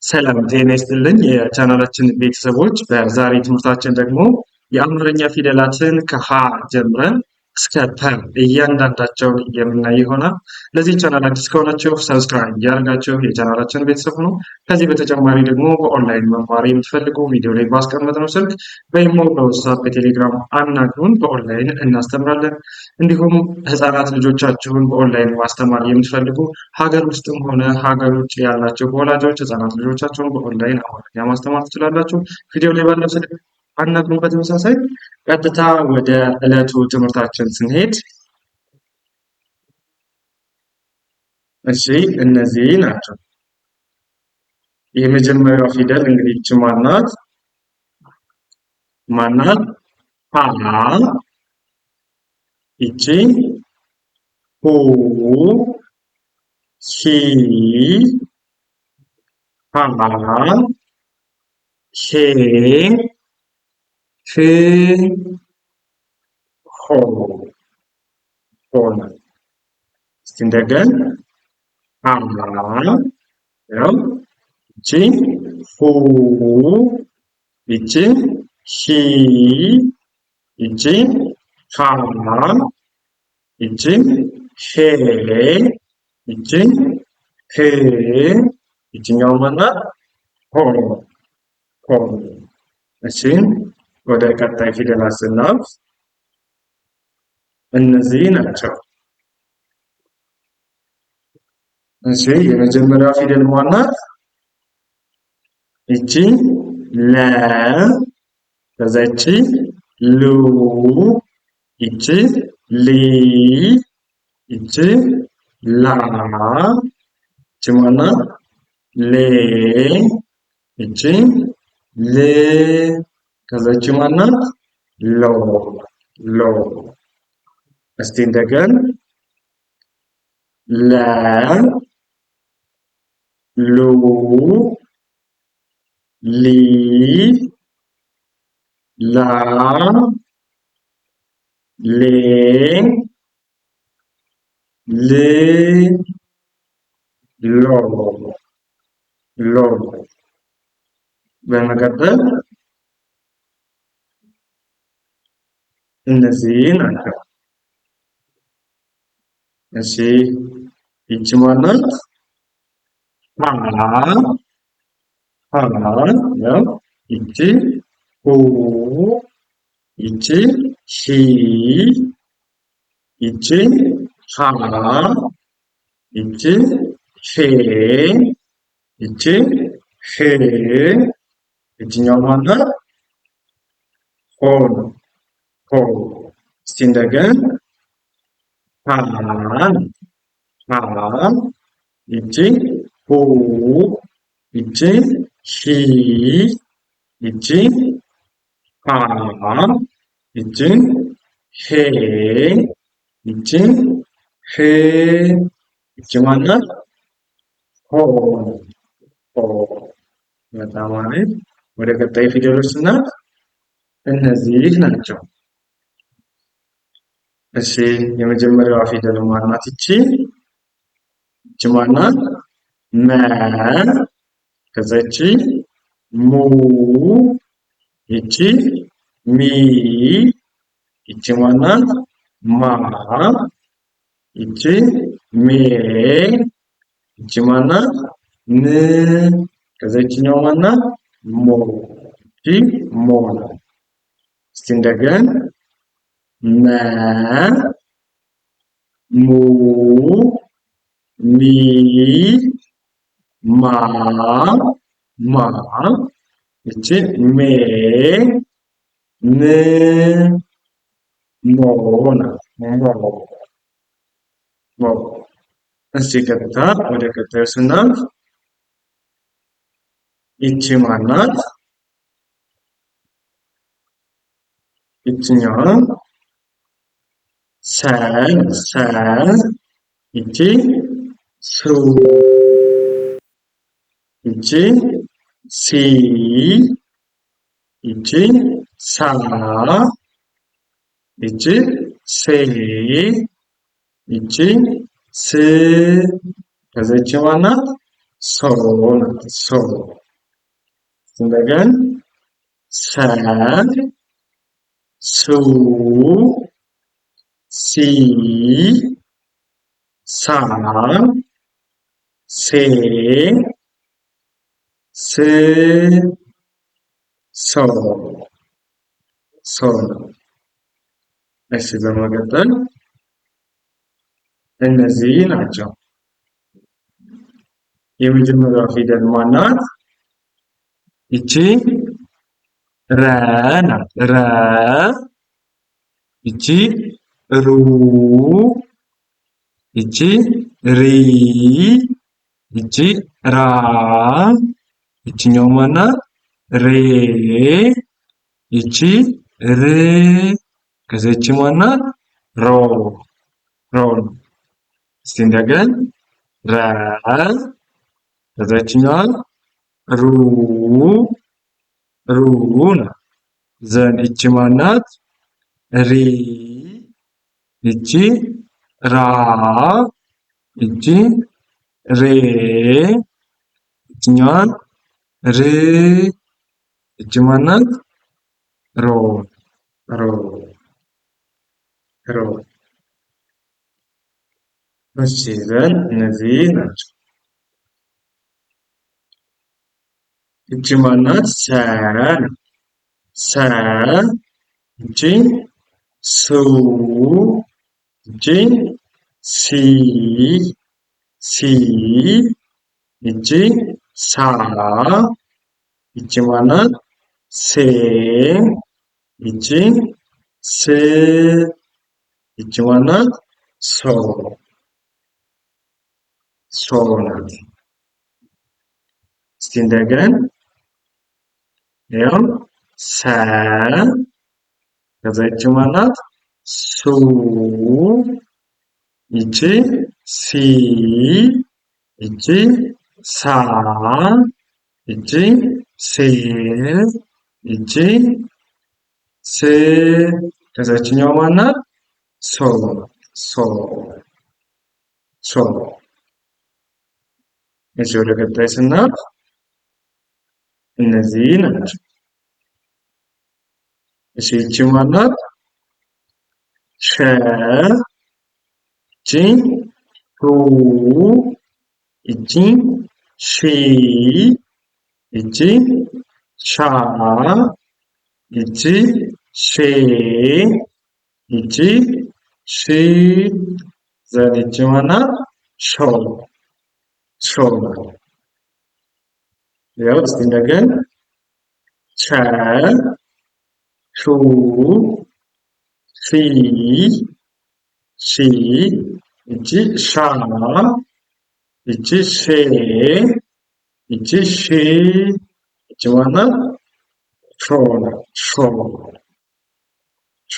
ሰላም ጤና ይስጥልኝ የቻናላችን ቤተሰቦች። በዛሬ ትምህርታችን ደግሞ የአማርኛ ፊደላትን ከሀ ጀምረን እስከ ፐ እያንዳንዳቸውን የምናይ ይሆናል። ለዚህ ቻናል አዲስ ከሆናችሁ ሰብስክራይብ እያደረጋችሁ የቻናላችን ቤተሰብ ነው። ከዚህ በተጨማሪ ደግሞ በኦንላይን መማር የምትፈልጉ ቪዲዮ ላይ ባስቀመጥነው ስልክ በኢሞ፣ በዋትስአፕ፣ በቴሌግራም አናግሩን። በኦንላይን እናስተምራለን። እንዲሁም ህፃናት ልጆቻችሁን በኦንላይን ማስተማር የምትፈልጉ ሀገር ውስጥም ሆነ ሀገር ውጭ ያላችሁ ወላጆች ህፃናት ልጆቻቸውን በኦንላይን አማርኛ ማስተማር ትችላላችሁ። ቪዲዮ ላይ ባለው ስልክ አናግሩን። በተመሳሳይ ቀጥታ ወደ ዕለቱ ትምህርታችን ስንሄድ እነዚህ ናቸው። የመጀመሪያው ፊደል እንግዲህ ይቺ ማናት? ሀ። ይቺ ሁ፣ ሂ፣ ሃ፣ ሄ፣ ህ፣ ሆ ሆነ። እስቲ እንደገን ሀ፣ ያው ይቺ ሁ፣ ይቺ ሂ፣ ይቺ ሃ፣ ይቺ ሄ፣ ይቺ ህ፣ ይቺኛው ማናት? ሆ ሆ። እሺ ወደ ቀጣይ ፊደላት ስናልፍ እነዚህ ናቸው። እሺ የመጀመሪያው ፊደል ማናት? ይቺ ለ፣ ከዛ ይቺ ሉ፣ ይቺ ሊ፣ ይቺ ላ፣ ይቺ ማናት? ሌ፣ ይቺ ል፣ ከዛ ይቺ ማናት? ሎ ሎ። እስቲ እንደገን ለ፣ ሉ፣ ሊ፣ ላ፣ ሌ፣ ል፣ ሎ ሎ። በመቀጠል እነዚህ ናቸው። እሺ ይቺ ማናት? ሀ፣ ያው ይቺ ሁ፣ ይቺ ሂ፣ ይቺ ሃ፣ ይቺ ሄ፣ ይቺ ህ፣ ይቺኛው ማናት? ሆ ነው። ሆ። እስቲ እንደገን ሀ፣ ይቺ ሁ፣ ይቺ ሂ፣ ይቺ ሃ፣ ይቺ ሄ፣ ይቺ ህ፣ ይቺ ማናት? ሆ ሆ። በጣም አሪፍ። ወደ ቀጣይ ፊደሎች ስናልፍ እነዚህ ናቸው። እሺ የመጀመሪያዋ ፊደል ማናት? ይቺ ማናት? መ፣ ከዛ ይቺ ሙ፣ ይቺ ሚ፣ ይቺ ማናት? ማ፣ ይቺ ሜ፣ ይቺ ማናት? ን፣ ከዛ ይቺኛው ማናት? ሞ፣ ይቺ ሞ ነው። እስቲ እንደገን መ፣ ሙ፣ ሚ፣ ማ፣ ይቺ ሜ፣ ን፣ ሞ ናት። ሞ። እስቲ ቀጥታ ወደ ቀጣዩ ስናልፍ ይቺ ማናት? ይቺኛዋ ሰ፣ ይቺ ሱ፣ ይቺ ሲ፣ ይቺ ሳ፣ ይቺ ሴ፣ ይቺ ስ፣ ከዛ ይቺ ማናት? ሶ ናት። ሶ እንደገን ሰ ሱ ሲ ሳ ሴ ስ ሶ ሶ ነው። እሺ በመቀጠል እነዚህ ናቸው። የመጀመሪያው ፊደል ማናት? ይቺ ረ ናት። ረ ይቺ ሩ ይቺ ሪ ይቺ ራ ይቺኛው ማናት? ሬ ይቺ ር ከዛ ይቺ ማናት? ሮ ሮ ነው። እስቲ እንደገን ረ ከዛ ይቺኛዋ ሩ ሩ ነው። ዘን ይቺ ማናት? ሪ ይቺ ራ ይቺ ሬ ይቺኛዋን ር ይቺ ማናት? ሮ ሮ ሮ። እሺ ዘን እነዚህ ናቸው። ይቺ ማናት? ሰ ሰ ይቺ ሱ ይቺ ሲ ሲ ይቺ ሳ ይቺ ማናት? ሴ ይቺ ስ ይቺ ማናት? ሶ ሶ ናት። እስቲ እንደገን ያው ሰ ከዛ ይቺ ማናት? ሱ ይቺ ሲ ይቺ ሳ ይቺ ሴ ይቺ ስ ከዛ ይቺኛው ማናት? ሶ ሶ ሶ። እዚህ ወደ ቀጣይ ስናልፍ እነዚህ ናቸው። እሺ ይቺ ማናት? ሸ ይቺ ሹ ይቺ ሺ ይቺ ሻ ይቺ ሼ ይቺ ሺ ዘን ይቺ ማናት? ሾ ሾ ናት። ያው እስቲ እንደገን ቸ ሹ ሺ ሺ ይቺ ሻ ይቺ ሼ ይቺ ሺ ይቺ ማናት? ሾ ናት። ሾ ሾ።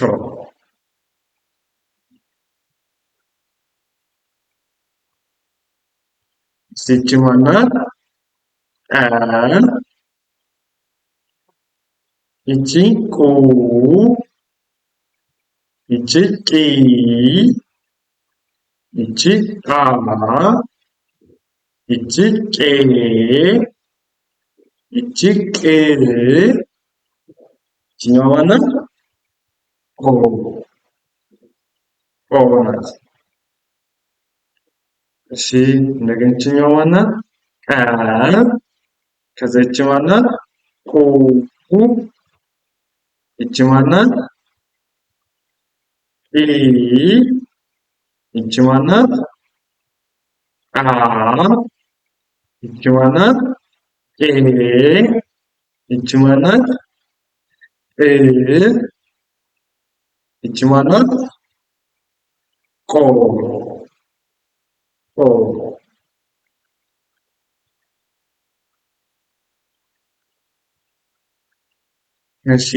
ይቺ ማናት? ቀ ይቺ ቁ ይቺ ቂ ይቺ ቃ ይቺ ቄ ይቺ ቅ ይቺኛዋ ማናት? ቆ ቆ ናት። እሺ እንደገና ይቺኛዋ ማናት? ቀ ከዛ ይቺ ማናት? ቁ ይቺ ማናት? ቂ ይቺ ማናት? ቃ ይቺ ማናት? ቄ ይቺ ማናት? ቅ ይቺ ማናት? ቆ ቆ። እሺ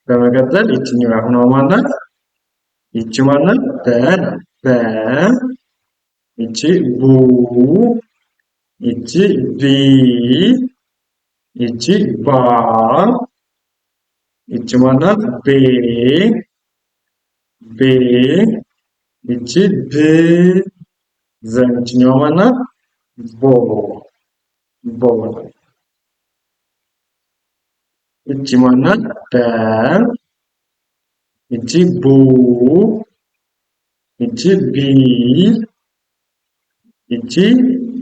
በመቀጠል ይቺኛው አሁን ማናት? ይቺ ማናት? በ በ ይቺ ቡ ይቺ ቢ ይቺ ባ ይቺ ማናት? ቤ ቤ ይቺ ብ ዘን ይቺኛው ማናት? ቦ ቦ። እቺ ማናት? በ። እቺ ቡ። እቺ ቢ። እቺ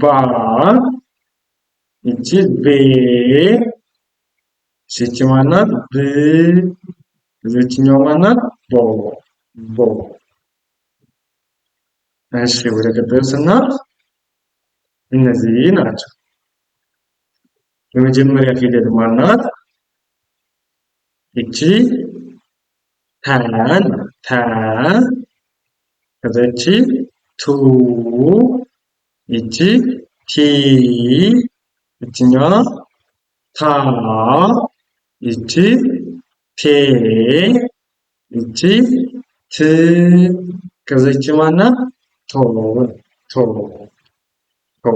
ባ። እቺ ቤ። እቺ ማናት? ብ። እዚህኛው ማናት? ቦ ቦ። እሺ ወደ ቀጣዩ ስናልፍ እነዚህ ናቸው። የመጀመሪያ ፊደል ማናት? እቺ ተ። ተ። ከዛ እቺ ቱ። እቺ ቲ። እቺኛዋ ታ። እቺ ቴ። እቺ ት። ከዛ እቺ ማናት? ቶ ቶ ቶ።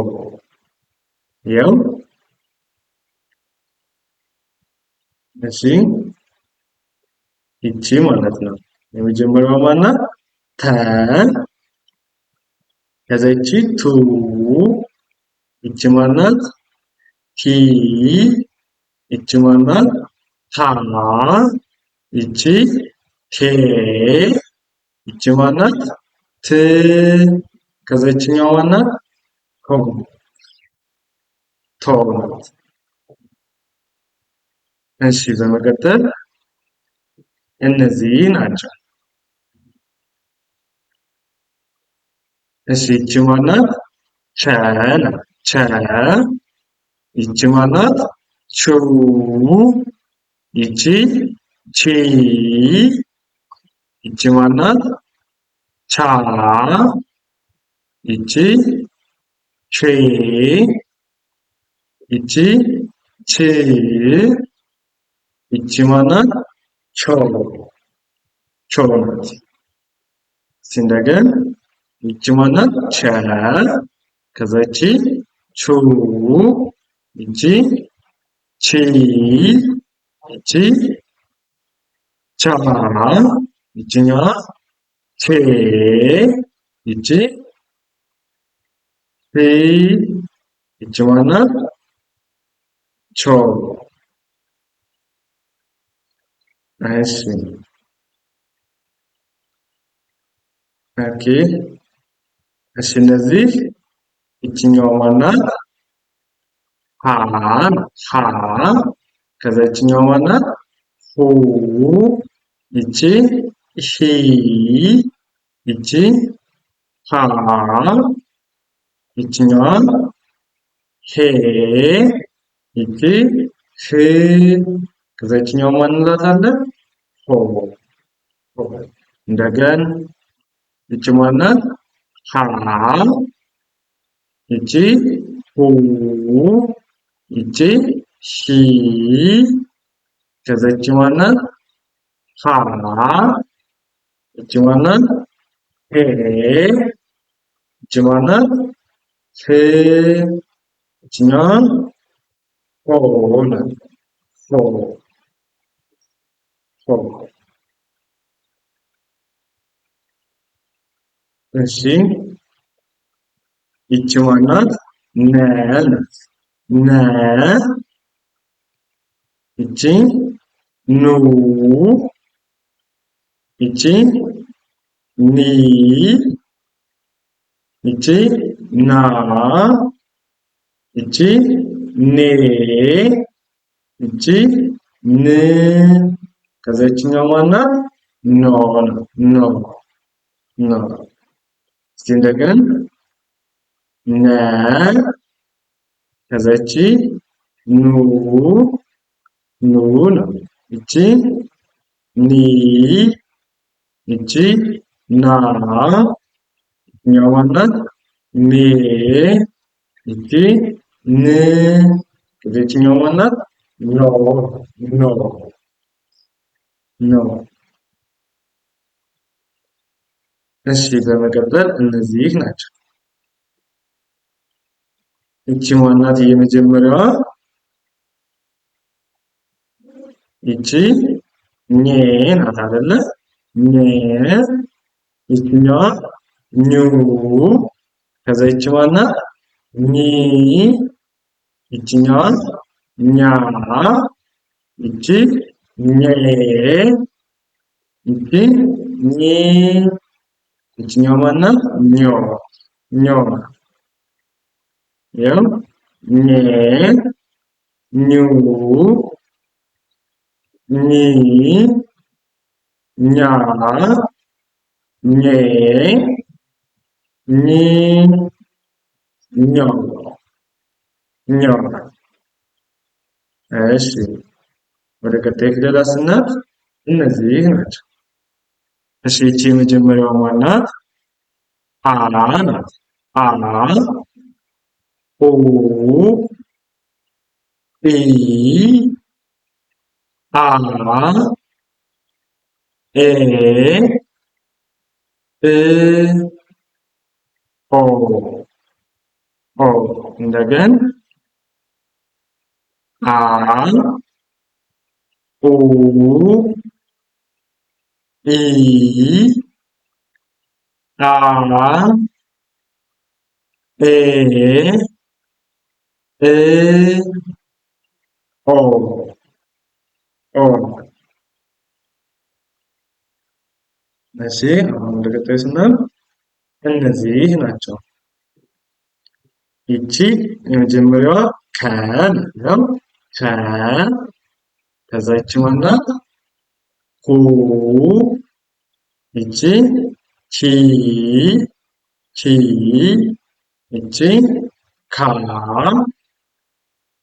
ያው እሺ ይቺ ማለት ነው። የመጀመሪያው ማናት? ተ። ከዛ ይቺ ቱ። ይቺ ማናት? ቲ። ይቺ ማናት? ታ። ይቺ ቴ። ይቺ ማናት? ት። ከዛ ይቺኛው ማናት? ቶ ቶ ናት። እሺ በመቀጠል እነዚህ ናቸው። እሺ ይቺ ማናት? ቸ። ቸ። ይቺ ማናት? ቹ። ይቺ ቺ። ይቺ ማናት? ቻ። ይቺ ቼ። ይቺ ች። ይቺ ማናት? ቾ ቾ ናት። ሲንደገን ይቺ ማናት? ቸ። ከዛ ይቺ ቹ። ይቺ ቺ። ይቺ ቻ። ይቺኛዋ ቼ። ይቺ ቺ። ይቺ ማናት? ቾ። እሺ ኦኬ። እሺ እነዚህ ይቺኛው ማናት? ሀ። ሀ። ከዛ ይቺኛው ማናት? ሁ። ይቺ ሂ። ይቺ ሃ። ይቺኛዋ ሄ። ይቺ ህ። ከዛ ይቺኛው ማን እንላታለን? ሆ። እንደገን ይቺ ማናት? ሀ። ይቺ ሁ። ይቺ ሂ። ከዛ ይቺ ማናት? ሀ። ይቺ ማናት? ሄ። ይቺ ማናት? ህ። ይቺኛዋ ሆ ናት። ሆ ሆ። እሺ ይቺ ማናት? ነ ናት። ነ። ይቺ ኑ። ይቺ ኒ። ይቺ ና። ይቺ ኔ። ይቺ ን። ከዛ ይቺኛው ማናት? ኖ ኖ ኖ። እስቲ እንደገን ነ። ከዛ ይቺ ኑ ኑ ነው። ይቺ ኒ። ይቺ ና። ይቺኛው ማናት? ኔ። ይቺ ን። ከዛ ይቺኛው ማናት? ኖ ኖ ኖ። እሺ በመቀጠል እነዚህ ናቸው። ይቺ ማናት? የመጀመሪያዋ ይቺ ኘ ናት አይደለ? ኘ። ይቺኛዋ ኙ። ከዛ ይቺ ማናት? ኒ ይችኛዋን ኛ ይቺ ኘ ይቺ ኚ ይችኛው ማናት? ኞ ኞ ይኸው ኘ ኙ ኚ ኛ ኘ ኚ ኞ ኞ። እሺ ወደ ቀጣይ ፊደላት ስናልፍ እነዚህ ናቸው። እሺ ይቺ የመጀመሪያዋ ማናት? አ ናት። አ ኡ ኢ አ ኤ እ ኦ ኦ እንደገን አ ኡ ኢ አ ኤ እ ኦ ኦ። እሺ አሁን ወደ ቀጣዩ ስናልፍ እነዚህ ናቸው። ይቺ የመጀመሪያዋ ከ ነው። ከ ከዛ ይቺ ማናት? ሁ ይቺ ቺ ቺ ይቺ ካ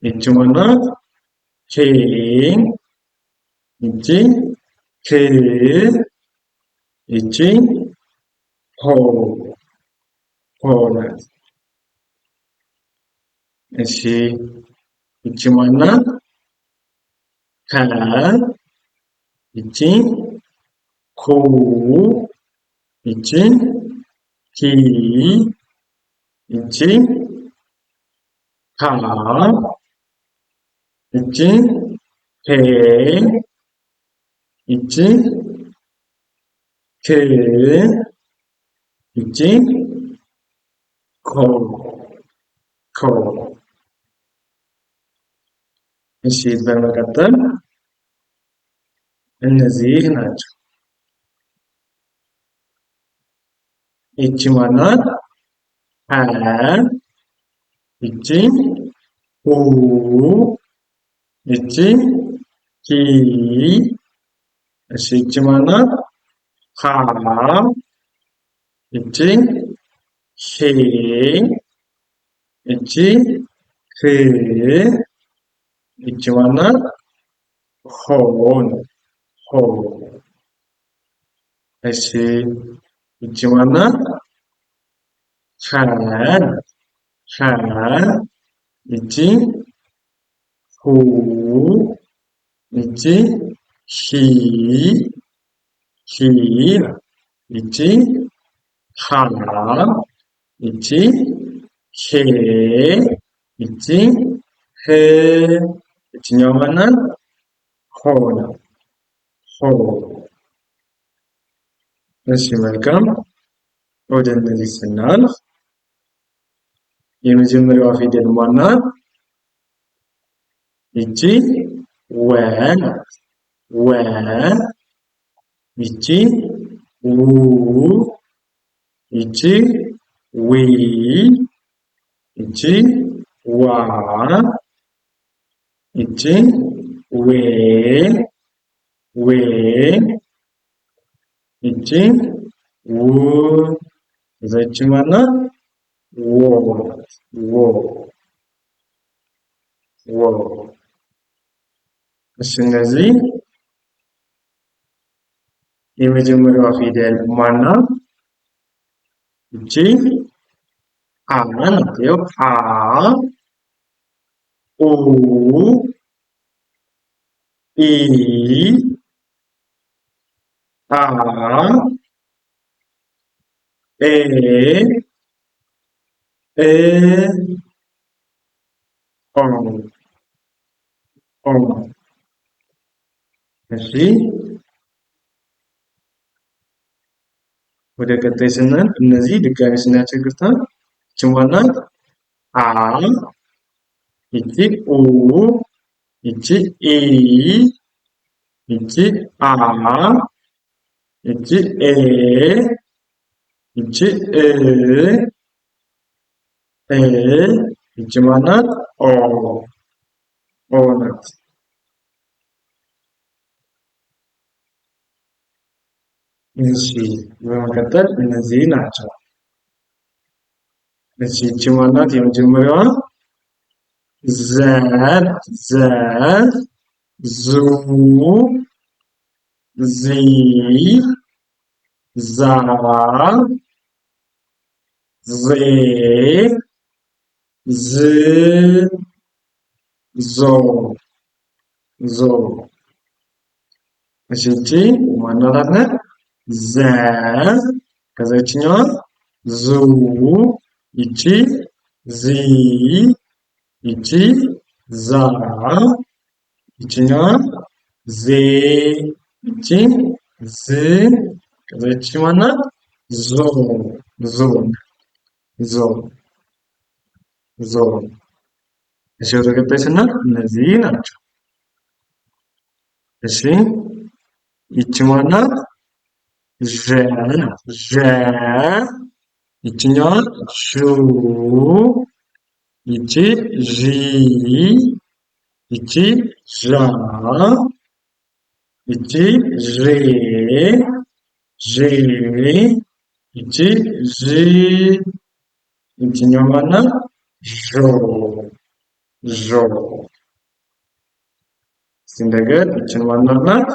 ይቺ ማናት? ኬ ይቺ ክ ይቺ ሆ ሆ ናት። እሺ ይቺ ማናት? ከ ይቺ ኩ ይቺ ኪ ይቺ ካ ይቺ ሄ ይቺ ክ ይቺ ኮ ኮ። እሺ በመቀጠል እነዚህ ናቸው። ይቺ ማናት? አ ይቺ ሁ ይቺ ሂ እሺ ይቺ ማናት? ሃ ይቺ ሄ ይቺ ህ ይቺ ማናት? ሆ ሆ። እሺ ይቺ ማናት? ሀ ሀ ይቺ ሁ ይቺ ሂ ሂ ይቺ ሃ ይቺ ሄ ይቺ ህ ይችኛው ማናት? ሆ ነው። ሆ። እሺ መልካም ወደ እነዚህ ስናልፍ የመጀመሪያዋ ፊደል ማናት? ይቺ ወ ናት። ወ ይቺ ው ይቺ ዊ ይቺ ዋ ይቺ ዌ ዌ ይቺ ው እዛች ማናት? ወ ወ ወ። እሺ እነዚህ የመጀመሪያዋ ፊደል ማናት? ይቺ አ ናት። ይኸው አ ኡ ኢ አ ኤ እ ኦ ኦ። እሺ ወደ ቀጣይ ስናልፍ እነዚህ ድጋሚ ስናያቸው ይቅርታ ይቺ ማናት? አ ይቺ ኡ ይቺ ኢ ይቺ አ ይቺ ኤ ይቺ እ ይቺ ማናት? ኦ ኦ ናት። እሺ በመቀጠል እነዚህ ናቸው። እሺ ይቺ ማናት? የመጀመሪያዋ ዘ ዘ ዙ ዚ ዛ ዜ ዝ ዞ ዞ እሺ ይቺ ማናት አለ? ዘ ከዛ ይችኛዋ ዙ ይቺ ዚ ይቺ ዛ ይችኛዋ ዜ ይቺ ዝ ከዛ ይቺ ማናት? ዞ ዞ ዞ ዞ እሺ ወደ ቀጣይ ስናልፍ እነዚህ ናቸው። እሺ ይቺ ማናት? ዠ ናት። ዠ ይችኛዋ ዡ ይቺ ዢ ይቺ ዣ ይቺ ዤ ዤ ይቺ ዥ ይችኛዋ ማናት? ዦ ዦ እስቲ እንደገና ይችን ማናት ናት?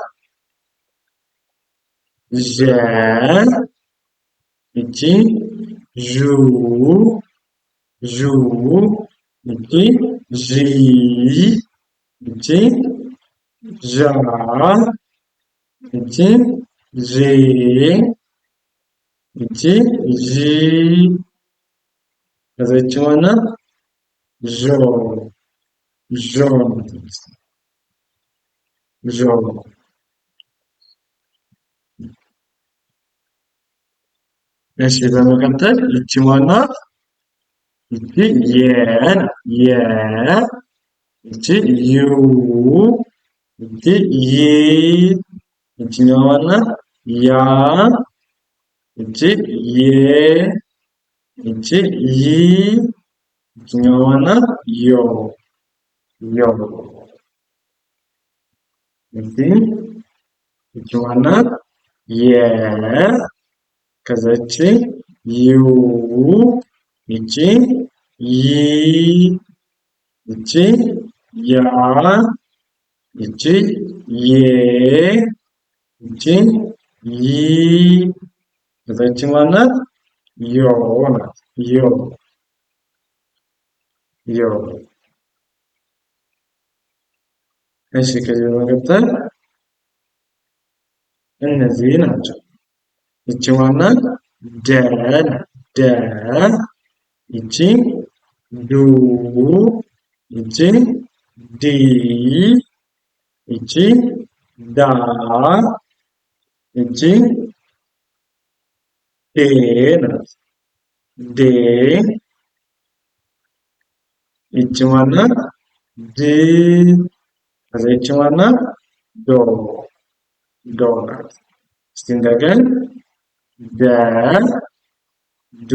ዠ ይቺ ዡ ዡ ይቺ ዢ ይቺ ዣ ይቺ ዤ ይቺ ዢ ከዛ ይቺ ማናት? ዦ ዦ ዦ እሺ በመቀጠል ይቺ ማናት? ይቺ የ የ ይቺ ዩ ይቺ ይ ይችኛዋ ማናት? ያ ይቺ የ ይቺ ይ ይችኛዋ ማናት? ዮ ዮ እሺ ይቺ ማናት? የ ከዛ ይቺ ዩ ይቺ ይ ይቺ ያ ይቺ የ ይቺ ይ ከዛ ይቺ ማናት? ዮ ናት። ዮ ዮ እሺ ከዚህ በመቀጠል እነዚህ ናቸው። ይቺ ማናት? ደ ደ ይቺ ዱ ይቺ ዲ ይቺ ዳ ይቺ ዴ ናት። ዴ ይቺ ማናት? ድ ከዛ ይቺ ማናት? ዶ ዶ ናት። እስቲ እንደገና ደ ዱ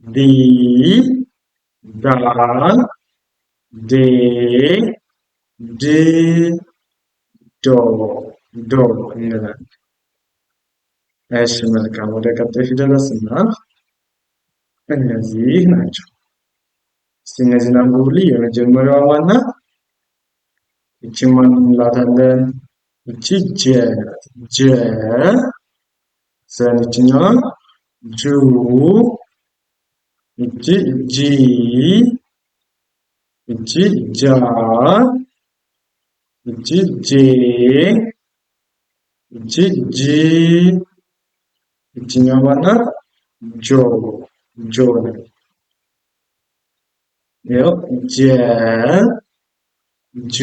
ዲ ዳ ዴ ድ ዶ ዶ እንላለን። እሺ መልካም ወደ ቀጣይ ፊደል ስናልፍ እነዚህ ናቸው። እስቲ እነዚህን አንብቡልኝ። የመጀመሪያዋ ማናት? ይቺ ማን እንላታለን? ይቺ ጀ ጀ ይችኛዋ ጁ ይቺ ጂ ይቺ ጃ ይቺ ጄ ይቺ ጂ ይችኛዋ ማናት? ጆ ጆ ነው። ይኸው ጀ ጁ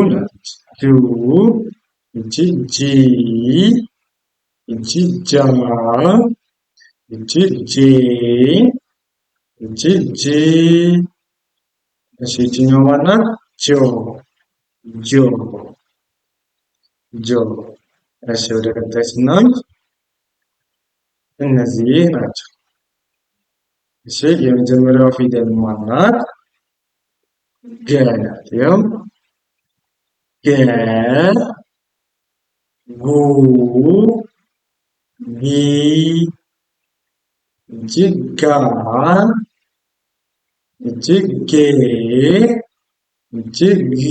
ናት። ጁ ይቺ ጂ ይቺ ጃ ይቺ ጄ እቺ ጂ እሺ ይችኛው ማናት? ጆ ጆ ጆ እሺ ወደ ቀጣይ ስናልፍ እነዚህ ናቸው። እሺ የመጀመሪያው ፊደል ማናት? ገ ናት። ይኸው ገ ጉ ጊ እጅግ ጋ እጅግ ጌ እጅግ ጊ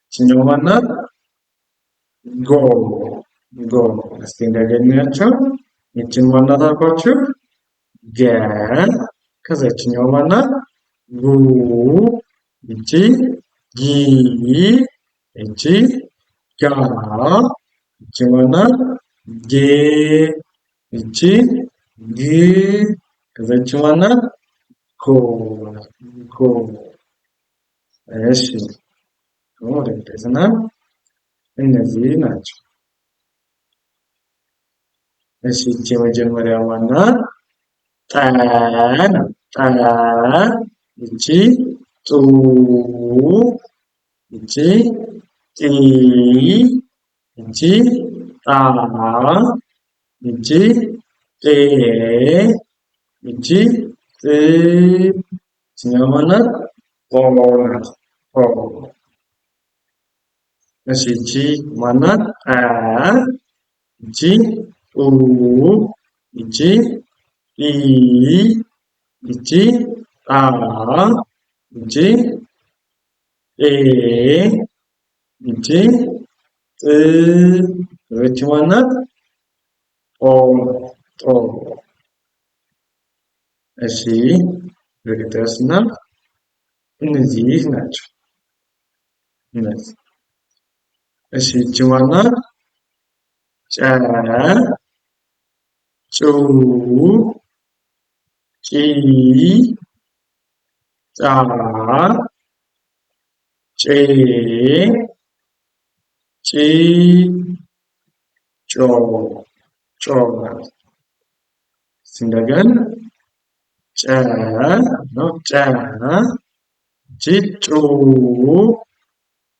ይችኛው ማናት? ጎ ጎ እስቲ እንደገኛቸው ይችን ማናት አልኳችሁ? ገ ከዛ ይችኛው ማናት? ጉ እቺ ጊ እቺ ጋ እቺ ማናት? ጌ እቺ ግ ከዛ ይቺ ማናት? ጎ ጎ እሺ ወደ ቀጣይ እነዚህ ናቸው። እሺ ይቺ የመጀመሪያው ማናት? ጠ ነው። ጠ ይቺ ጡ ይቺ ጢ ይቺ ጣ ይቺ ጤ ይቺ ጥ ይችኛው ማናት? ጶ ናት። ጶ እሺ ይቺ ማናት? ጰ ይቺ ጱ ይቺ ጲ ይቺ ጳ ይቺ ጴ ይቺ ጥ ይቺ ማናት? ጶ ጦ እሺ ወደ ቀጣዩ ስናልፍ እነዚህ ናቸው። እነዚህ እሺ ይቺ ማናት? ጨ ጩ ጪ ጫ ጬ ጪ ጮ ጮ ናት። እንደገና ጨ ነው። ጨ እቺ ጩ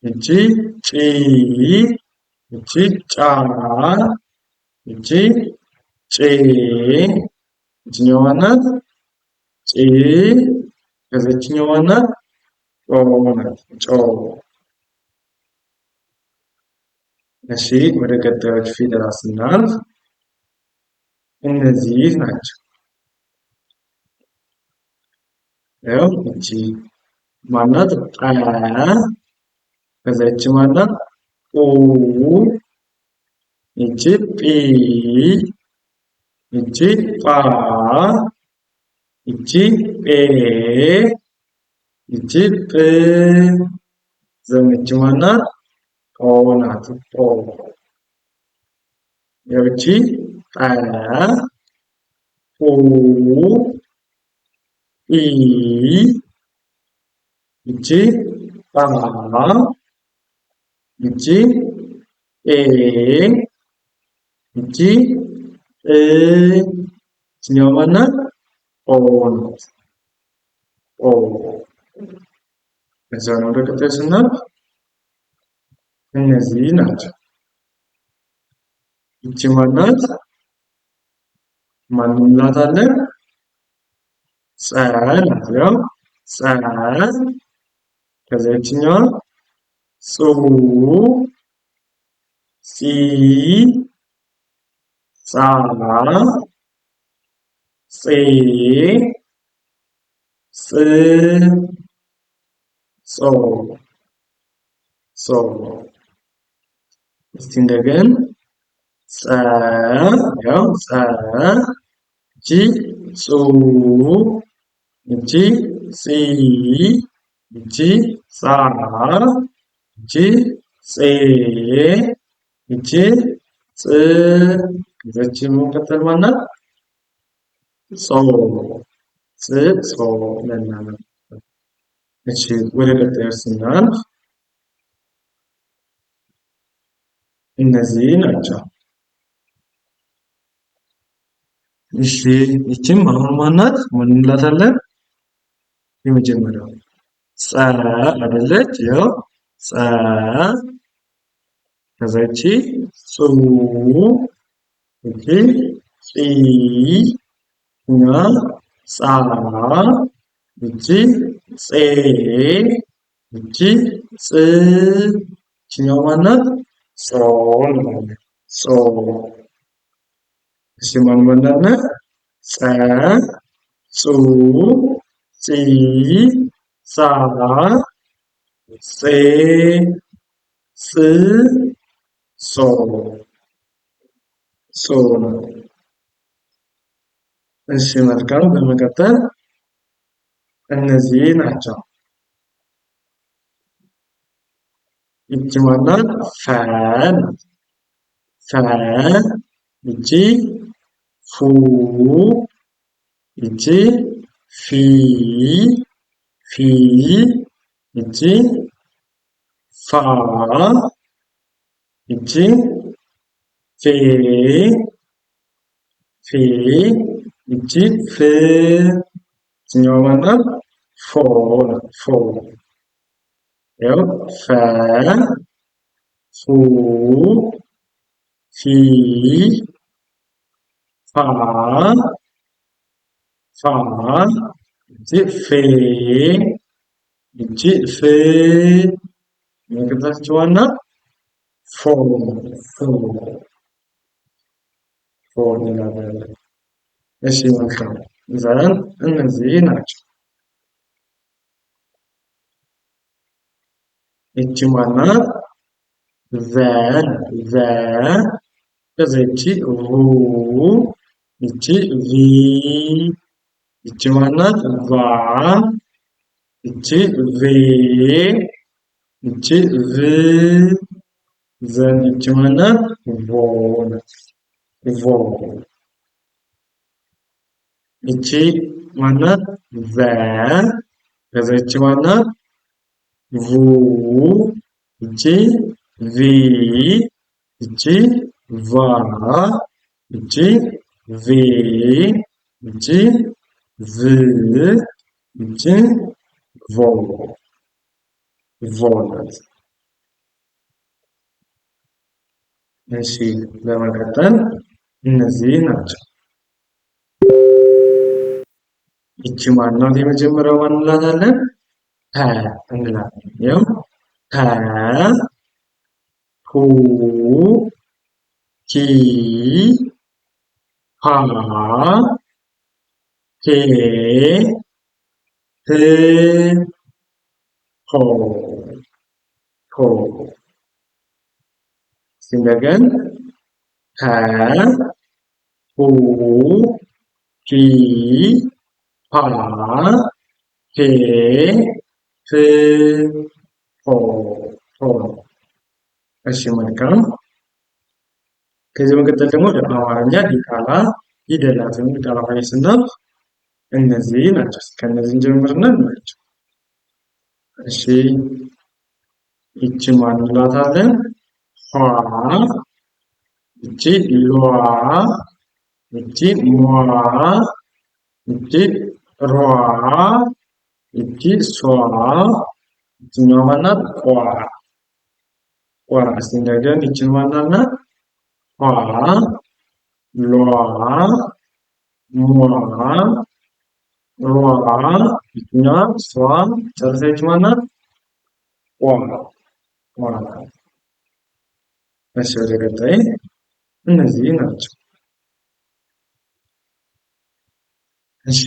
እቺ ጪ እቺ ጫ እቺ ጬ ይችኛዋ ናት? ጪ ከዚችኛዋ ናት? ጮ ናት። ጮ እሺ ወደ ቀጣዮች ፊደላት ስናልፍ እነዚህ ናቸው። ያው እቺ ማናት? ጠ ከዛ ይቺ ማናት? ኡ ይቺ ጲ ይቺ ጳ ይቺ ጴ ይቺ ጵ ዘመች ማናት? ጶ ናት። ጶ ያው ይቺ ጠ ጱ ጲ ይቺ ጳ ይቺ ጴ ይቺ ጵ ይችኛዋ ማናት? ጶ ናት። ጶ ከዛ ነው ወደ ቀጣይ ስናልፍ እነዚህ ናቸው። ይቺ ማናት? ማን እንላታለን? ጸ ናት። ያው ጸ ከዛ ይችኛዋ ጹ ጺ ጻ ጼ ጽ ጾ ጾ እስቲ እንደገን ጸ ያው ጸ እቺ ጹ እቺ ጺ እቺ ጻ እቺ ጼ እቺ ጽ ከዚች የምንቀጥል ማናት? ጾ ጽ ጾ ለናለን። እሺ ወደ ቀጣዩ ስናልፍ እነዚህ ናቸው። እሺ ይቺም አሁን ማናት? ምን እንላታለን? የመጀመሪያው ፀ አይደለች? ያው ፀ ከዛ ይቺ ጹ ይቺ ጺ ኛ ጻ ይቺ ጼ ይቺ ጽ ይችኛው ማናት? ጾ እንላለን። ጾ እሺ ማን ማናት? ፀ ጹ ጺ ጻ ጼ ጽ ጾ ጾ ነው። እሺ መልካም። በመቀጠል እነዚህ ናቸው። ይቺ ማናት? ፈ ናት። ፈ ይቺ ፉ ይቺ ፊ ፊ ይቺ ፋ ይቺ ፌ ፌ ይቺ ፍ ይችኛዋ ማናት? ፎ ናት። ፎ ያው ፈ ፉ ፊ ፋ ፋ ይቺ ፌ ይቺ ፍ የመቀጠለችው ማናት? ፎ ፎ ፎ እንላለን። እሺ መልካም። ዘን እነዚህ ናቸው። ይቺ ማናት? ዘ ዘ ከዛ ይቺ ሩ ይቺ ቪ ይቺ ማናት? ቫ ይቺ ቬ ይቺ ቭ ዘን ይቺ ማናት? ቮ ናት። ቮ ይቺ ማናት? ቨ ከዛ ይቺ ማናት? ቡ ይቺ ቪ ይቺ ቫ ይቺ ቬ ይቺ ቭ ይቺ ቮ ቮ ናት። እሺ በመቀጠል እነዚህ ናቸው። ይቺ ማናት? የመጀመሪያው ማን እንላታለን? ፐ እንላለን። ያው ፐ ፑ ቲ ፓ ፔ ፕ ፖ ፖ ሲንደገን ፐ ፑ ቲ ፓ ፔ ፕ ፖ ፖ። እሺ መልካም። ከዚህ መቀጠል ደግሞ በአማርኛ ዲቃላ ፊደላት ወይም ዲቃላ ፊደላት ስናልፍ እነዚህ ናቸው። ከእነዚህ እንጀምርና እናያቸው። እሺ ይቺ ማን እንላታለን? ኋ ይቺ ሏ ይቺ ሟ ይቺ ሯ ይቺ ሷ ይችኛዋ ማናት? ቋ ቋ። እስቲ እንደገና ይቺን ማናት ናት? ኋ ሏ ሟ ሯ ይችኛዋ ሷ ጨርሰች ማናት? ቋ ቋ። እሺ ወደ ቀጣይ እነዚህ ናቸው። እሺ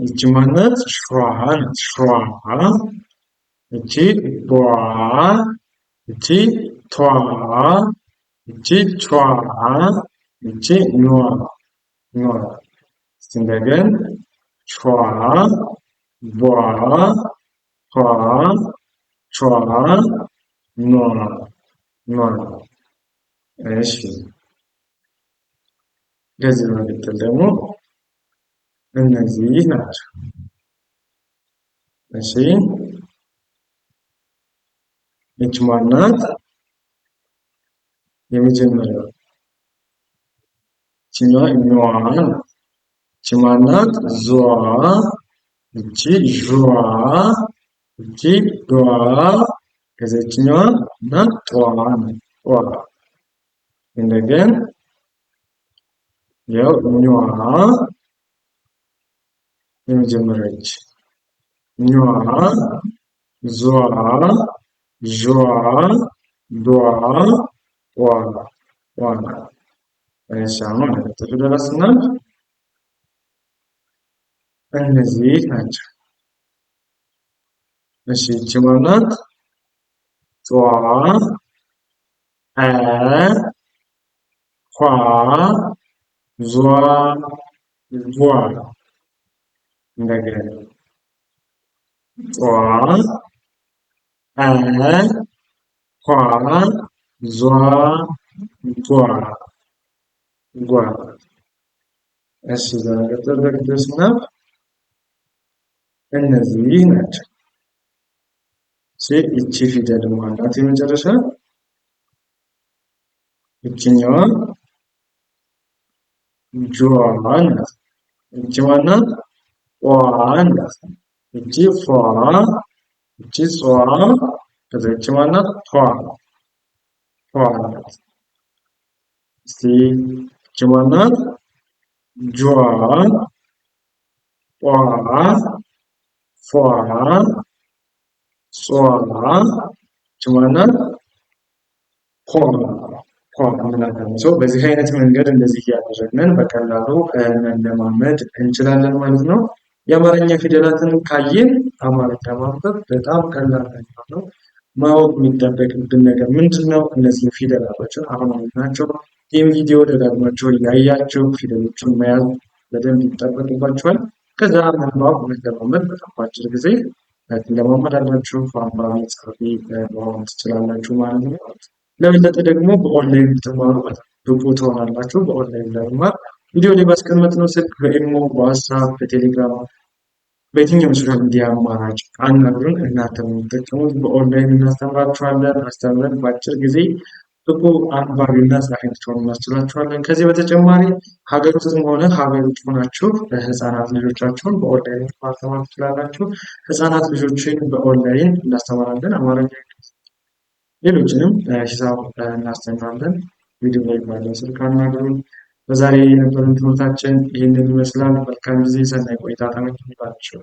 ይቺ ማናት? ሿ ናት። ሿ ይቺ ቧ ይቺ ቷ ይቺ ቿ ይቺ ኗ ኗ። እስቲ እንደገን ቿ ቧ ቷ ቿ ኗ ኗ። እሺ ከዚህ በመቀጠል ደግሞ እነዚህ ናቸው። እሺ ይቺ ማናት? የመጀመሪያው ይችኛዋ ኟ ናት። ይቺ ማናት? ዟ። ይቺ ዧ። ይቺ ዷ። ከዚችኛዋ እና ጧ ነው። ጧ እንደገና ያው ኟ የመጀመሪያች ኟ ዟ ዧ ዷ ጧ ጧ። እሺ አሁን ወደ ቀጣዩ ስናልፍ እነዚህ ናቸው። እሺ ይቺ ማናት? ጧ ዐ ኋ ዟ ዟ። እንደገና ጧ ዐ ኋ ዟ ዷ ጓ። እሺ በመቀጠል ስናልፍ እነዚህ ናቸው። ይቺ ፊደል ማናት? የመጨረሻ ይችኛዋ ጇ ናት። ይቺ ማናት? ቋ ናት። ይቺ ፏ። ይቺ ጿ። ከዛ ይቺ ማናት? ቷ ቷ ናት። እስቲ ይቺ ማናት? ጇ ጧ ፏ ጿ። ይቺ ማናት? ኳ ኳ እንላታለን። በዚህ አይነት መንገድ እንደዚህ እያደረግን በቀላሉ መለማመድ እንችላለን ማለት ነው። የአማርኛ ፊደላትን ካየን አማርኛ ማንበብ በጣም ቀላል ነው። ማወቅ የሚጠበቅብን ነገር ምንድነው? እነዚህ ፊደላቶችን አሁን ናቸው። ይህም ቪዲዮ ደጋግማችሁ ያያችሁ ፊደሎችን መያዝ በደንብ ይጠበቅባችኋል። ከዛ ማንበብ መለማመድ በጣም በአጭር ጊዜ ትለማመዳላችሁ። አንባቢ ጸሐፊ መሆን ትችላላችሁ ማለት ነው። ለበለጠ ደግሞ በኦንላይን ብትማሩ በጣም ብቁ ትሆናላችሁ። በኦንላይን ለመማር ቪዲዮ ላይ ባስቀመጥነው ስልክ በኢሞ፣ በዋትስአፕ፣ በቴሌግራም በየትኛውም ሶሻል ሚዲያ አማራጭ አናግሩን። እናንተ የምትጠቀሙት በኦንላይን እናስተምራችኋለን። አስተምረን በአጭር ጊዜ ብቁ አንባቢና ጸሐፊ እንድትሆኑ እናስችላችኋለን። ከዚህ በተጨማሪ ሀገር ውስጥም ሆነ ሀገር ውጭ ሆናችሁ ህፃናት ልጆቻችሁን በኦንላይን ማስተማር ትችላላችሁ። ህፃናት ልጆችን በኦንላይን እናስተምራለን። አማርኛ፣ ሌሎችንም ሂሳብ እናስተምራለን። ቪዲዮ ላይ ባለው ስልክ አናግሩን። በዛሬ የነበረን ትምህርታችን ይህንን ይመስላል። መልካም ጊዜ፣ ሰናይ ቆይታ ተመኘሁላችሁ።